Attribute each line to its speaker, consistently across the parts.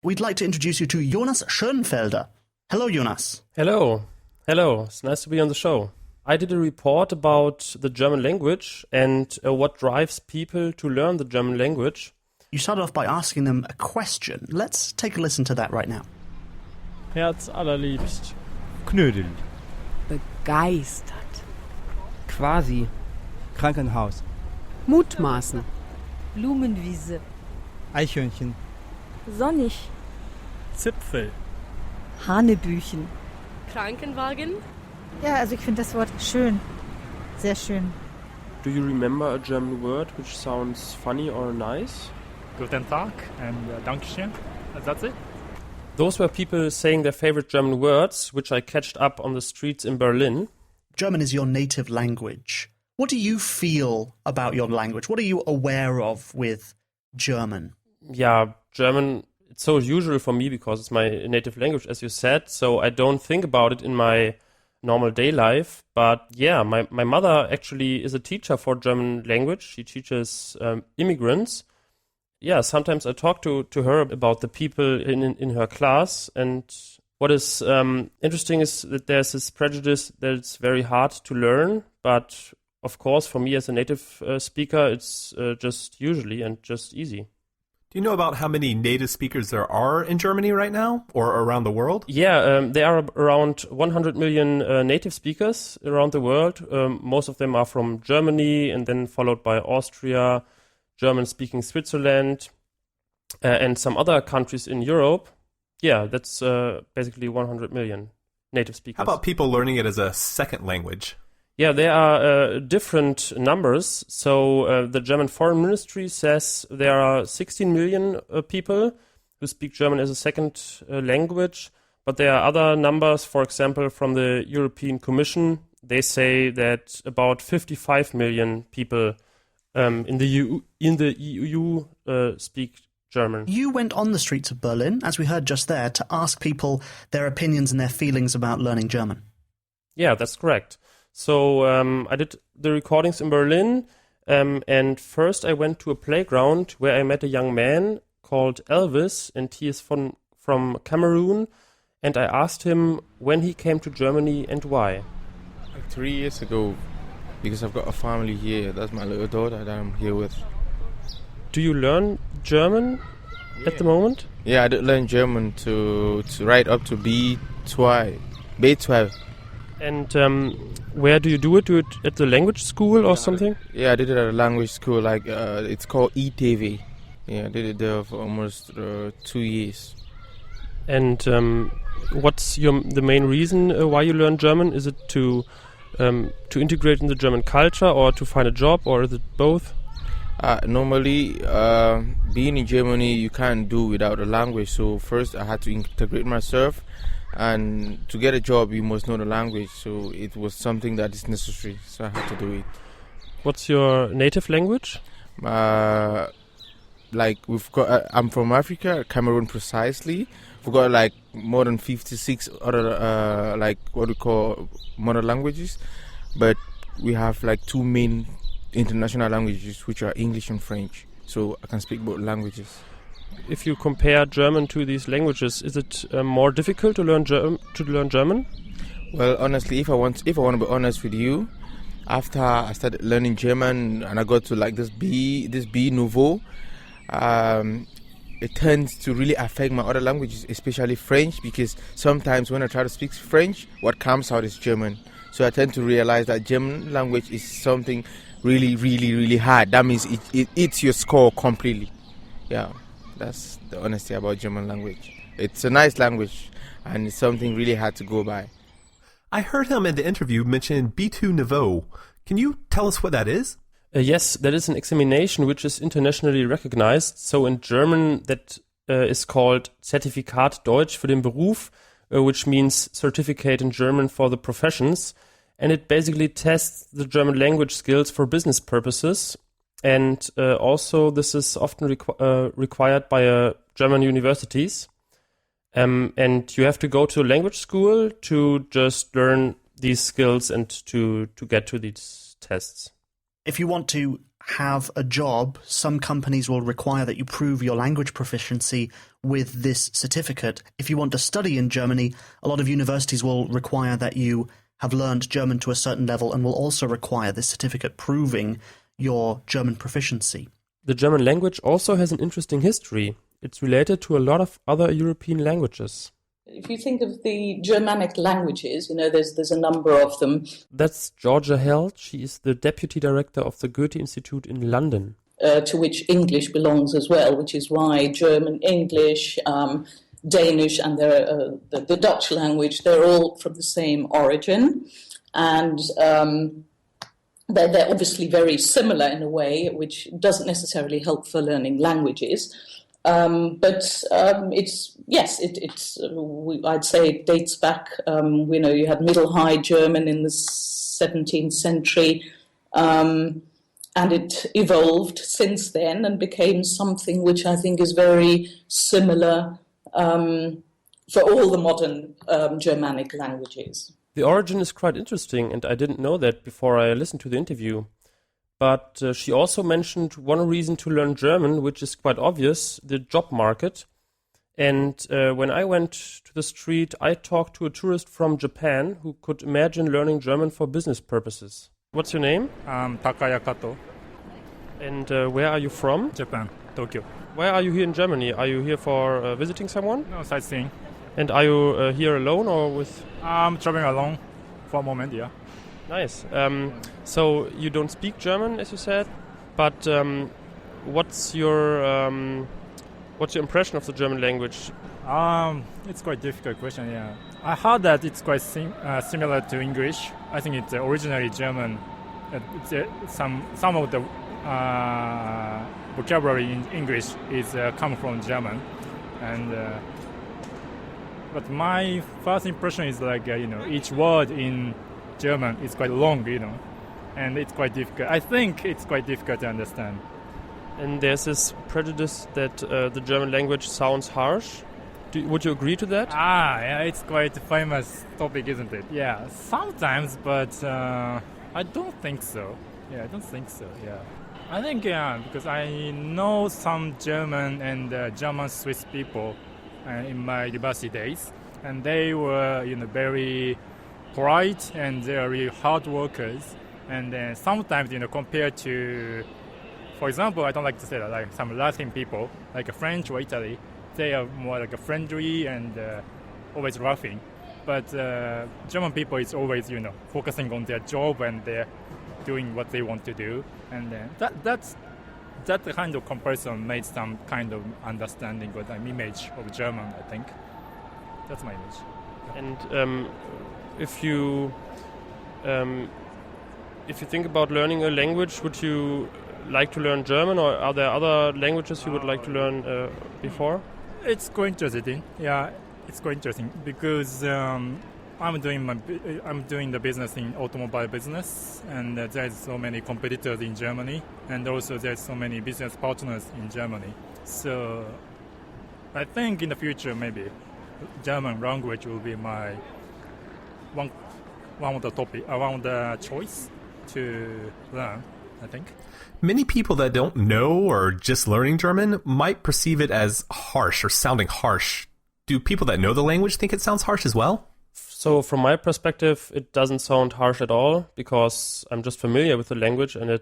Speaker 1: we'd like to introduce you to Jonas Schönfelder. Hello, Jonas.
Speaker 2: Hello. Hello. It's nice to be on the show. I did a report about the German language and what drives people to learn the German language.
Speaker 1: You started off by asking them a question. Let's take a listen to that right now.
Speaker 3: Herz allerliebst.
Speaker 4: Knödel.
Speaker 5: Begeistert.
Speaker 4: Quasi. Krankenhaus.
Speaker 5: Mutmaßen.
Speaker 6: Blumenwiese.
Speaker 4: Eichhörnchen.
Speaker 6: Sonnig.
Speaker 3: Zipfel.
Speaker 6: Hanebüchen.
Speaker 7: Krankenwagen.
Speaker 8: Ja, also ich finde das Wort schön. Sehr schön.
Speaker 2: Do you remember a German word which sounds funny or nice?
Speaker 3: Guten Tag and Dankeschön. That's it.
Speaker 2: Those were people saying their favorite German words, which I catched up on the streets in Berlin.
Speaker 1: German is your native language. What do you feel about your language? What are you aware of with German?
Speaker 2: Yeah, German, it's so usual for me because it's my native language, as you said, so I don't think about it in my normal day life. But yeah, my mother actually is a teacher for German language. She teaches immigrants. Yeah, sometimes I talk to her about the people in her class. And what is interesting is that there's this prejudice that it's very hard to learn. But of course, for me as a native speaker, it's just usually and just easy.
Speaker 9: Do you know about how many native speakers there are in Germany right now or around the world?
Speaker 2: Yeah, there are around 100 million native speakers around the world. Most of them are from Germany and then followed by Austria, German-speaking Switzerland, and some other countries in Europe. Yeah, that's basically 100 million native speakers.
Speaker 9: How about people learning it as a second language?
Speaker 2: Yeah, there are different numbers. So the German Foreign Ministry says there are 16 million people who speak German as a second language. But there are other numbers, for example, from the European Commission. They say that about 55 million people in the EU speak German.
Speaker 1: You went on the streets of Berlin, as we heard just there, to ask people their opinions and their feelings about learning German.
Speaker 2: Yeah, that's correct. So I did the recordings in Berlin, and first I went to a playground where I met a young man called Elvis, and he is from Cameroon, and I asked him when he came to Germany and why.
Speaker 10: Like 3 years ago, because I've got a family here. That's my little daughter that I'm here with.
Speaker 2: Do you learn German at the moment?
Speaker 10: Yeah, I did learn German to write up to B12.
Speaker 2: And where do you do it? Do it at the language school or something?
Speaker 10: Yeah, I did it at a language school, like it's called ETV. Yeah, I did it there for almost 2 years.
Speaker 2: And what's the main reason why you learn German? Is it to integrate in the German culture or to find a job, or is it both?
Speaker 10: Normally, being in Germany, you can't do without a language. So first I had to integrate myself. And to get a job, you must know the language. So it was something that is necessary. So I had to do it.
Speaker 2: What's your native language?
Speaker 10: Like we've got, I'm from Africa, Cameroon precisely. We've got like more than 56 other, like what we call mother languages. But we have like two main international languages, which are English and French. So I can speak both languages.
Speaker 2: If you compare German to these languages, is it more difficult to learn German?
Speaker 10: Well, honestly, if I want to be honest with you, after I started learning German and I got to like this B nouveau, it tends to really affect my other languages, especially French, because sometimes when I try to speak French, what comes out is German. So I tend to realize that German language is something really, really, really hard. That means it eats your score completely. Yeah. That's the honesty about German language. It's a nice language, and it's something really hard to go by.
Speaker 9: I heard him in the interview mention B2 Niveau. Can you tell us what that is?
Speaker 2: Yes, that is an examination which is internationally recognized. So in German, that is called Zertifikat Deutsch für den Beruf, which means certificate in German for the professions. And it basically tests the German language skills for business purposes. And also this is often required by German universities. And you have to go to a language school to just learn these skills and to get to these tests.
Speaker 1: If you want to have a job, some companies will require that you prove your language proficiency with this certificate. If you want to study in Germany, a lot of universities will require that you have learned German to a certain level and will also require this certificate proving your German proficiency.
Speaker 2: The German language also has an interesting history. It's related to a lot of other European languages.
Speaker 11: If you think of the Germanic languages, there's a number of them.
Speaker 2: That's Georgia Held. She is the deputy director of the Goethe Institute in London.
Speaker 11: To which English belongs as well, which is why German, English, Danish, and the Dutch language, they're all from the same origin. And they're obviously very similar in a way, which doesn't necessarily help for learning languages. I'd say it dates back, you had Middle High German in the 17th century, and it evolved since then and became something which I think is very similar for all the modern Germanic languages.
Speaker 2: The origin is quite interesting, and I didn't know that before I listened to the interview. But she also mentioned one reason to learn German, which is quite obvious, the job market. And when I went to the street, I talked to a tourist from Japan who could imagine learning German for business purposes. What's your name?
Speaker 3: Takaya Kato.
Speaker 2: And where are you from?
Speaker 3: Japan, Tokyo.
Speaker 2: Why are you here in Germany? Are you here for visiting someone?
Speaker 3: No, sightseeing.
Speaker 2: And are you here alone or with?
Speaker 3: I'm traveling alone for a moment, yeah.
Speaker 2: Nice. So you don't speak German, as you said, but what's your impression of the German language?
Speaker 3: It's quite a difficult question. Yeah, I heard that it's quite similar to English. I think it's originally German. Some of the vocabulary in English is come from German, and but my first impression is like each word in German is quite long, and it's quite difficult. I think it's quite difficult to understand.
Speaker 2: And there's this prejudice that the German language sounds harsh. Would you agree to that?
Speaker 3: Yeah, it's quite a famous topic, isn't it? Yeah, sometimes, but I don't think so. Yeah, I don't think so, yeah. I think, because I know some German and German-Swiss people in my university days, and they were, very polite and they are really hard workers, and then sometimes compared to, for example, I don't like to say that, like some Latin people like French or Italy, they are more like a friendly and always laughing, but German people is always focusing on their job and they're doing what they want to do, and that kind of comparison made some kind of understanding or an image of German. I think that's my image.
Speaker 2: And if you think about learning a language, would you like to learn German, or are there other languages you would like to learn before?
Speaker 3: It's quite interesting. Yeah, it's quite interesting because I'm doing the business in automobile business, and there's so many competitors in Germany, and also there's so many business partners in Germany. So I think in the future maybe German language will be my one of the choice to learn, I think.
Speaker 9: Many people that don't know or just learning German might perceive it as harsh or sounding harsh. Do people that know the language think it sounds harsh as well?
Speaker 2: So from my perspective, it doesn't sound harsh at all because I'm just familiar with the language, and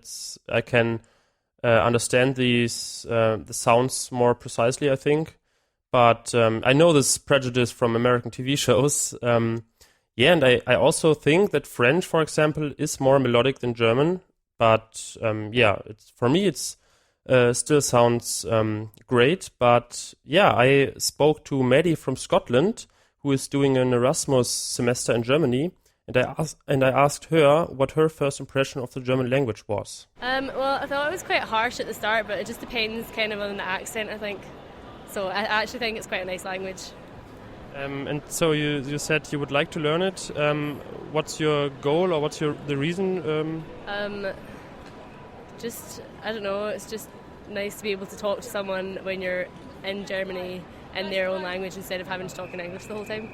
Speaker 2: I can understand the sounds more precisely, I think. But I know this prejudice from American TV shows. And I also think that French, for example, is more melodic than German. But for me, it's still sounds great. But yeah, I spoke to Maddie from Scotland, who is doing an Erasmus semester in Germany, and I asked her what her first impression of the German language was.
Speaker 7: Well, I thought it was quite harsh at the start, but it just depends kind of on the accent, I think. So I actually think it's quite a nice language.
Speaker 2: And so you said you would like to learn it. What's your goal, or what's the reason?
Speaker 7: Just, I don't know, it's just nice to be able to talk to someone when you're in Germany in their own language instead of having to talk in English the whole time.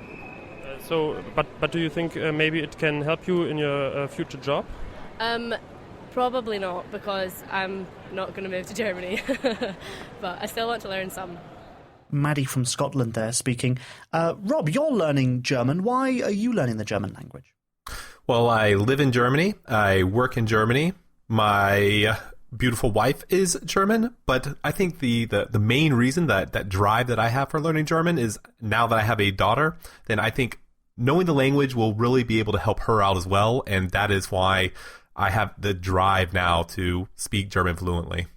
Speaker 2: But do you think maybe it can help you in your future job?
Speaker 7: Probably not, because I'm not going to move to Germany. But I still want to learn some.
Speaker 1: Maddie from Scotland there speaking. Rob, you're learning German. Why are you learning the German language?
Speaker 9: Well, I live in Germany. I work in Germany. My beautiful wife is German, but I think the main reason that drive that I have for learning German is now that I have a daughter, then I think knowing the language will really be able to help her out as well, and that is why I have the drive now to speak German fluently.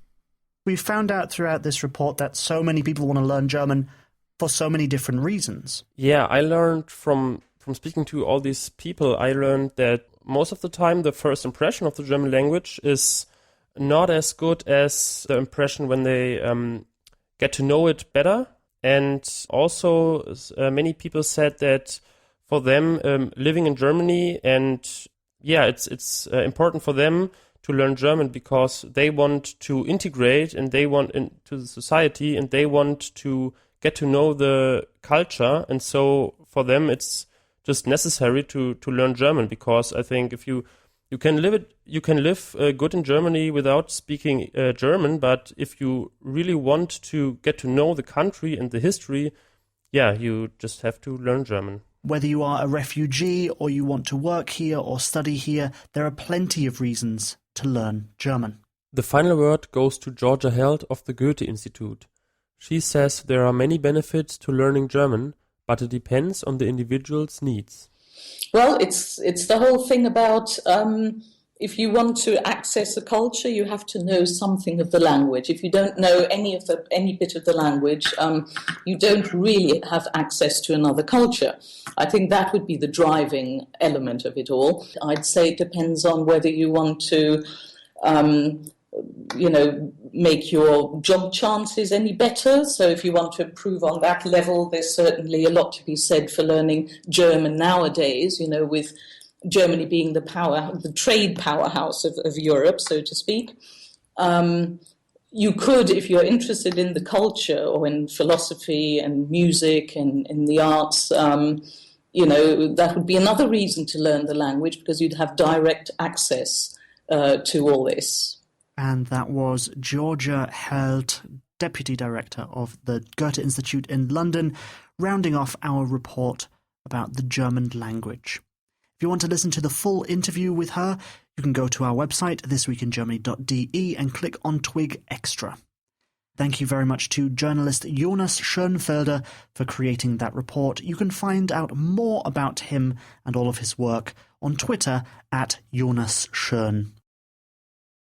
Speaker 1: We've found out throughout this report that so many people want to learn German for so many different reasons.
Speaker 2: Yeah, I learned from speaking to all these people, I learned that most of the time the first impression of the German language is not as good as the impression when they get to know it better. And also many people said that for them living in Germany, and it's important for them to learn German because they want to integrate and they want into the society and they want to get to know the culture. And so for them, it's just necessary to learn German, because I think if you can live good in Germany without speaking German, but if you really want to get to know the country and the history, you just have to learn German.
Speaker 1: Whether you are a refugee or you want to work here or study here, there are plenty of reasons to learn German.
Speaker 2: The final word goes to Georgia Held of the Goethe Institute. She says there are many benefits to learning German, but it depends on the individual's needs.
Speaker 11: Well, it's the whole thing about if you want to access a culture, you have to know something of the language. If you don't know any bit of the language, you don't really have access to another culture. I think that would be the driving element of it all. I'd say it depends on whether you want to, make your job chances any better. So if you want to improve on that level, there's certainly a lot to be said for learning German nowadays, with Germany being the trade powerhouse of Europe, so to speak. You could, if you're interested in the culture or in philosophy and music and in the arts, that would be another reason to learn the language, because you'd have direct access to all this.
Speaker 1: And that was Georgia Held, Deputy Director of the Goethe Institute in London, rounding off our report about the German language. If you want to listen to the full interview with her, you can go to our website, thisweekingermany.de, and click on Twig Extra. Thank you very much to journalist Jonas Schönfelder for creating that report. You can find out more about him and all of his work on Twitter at Jonas Schön.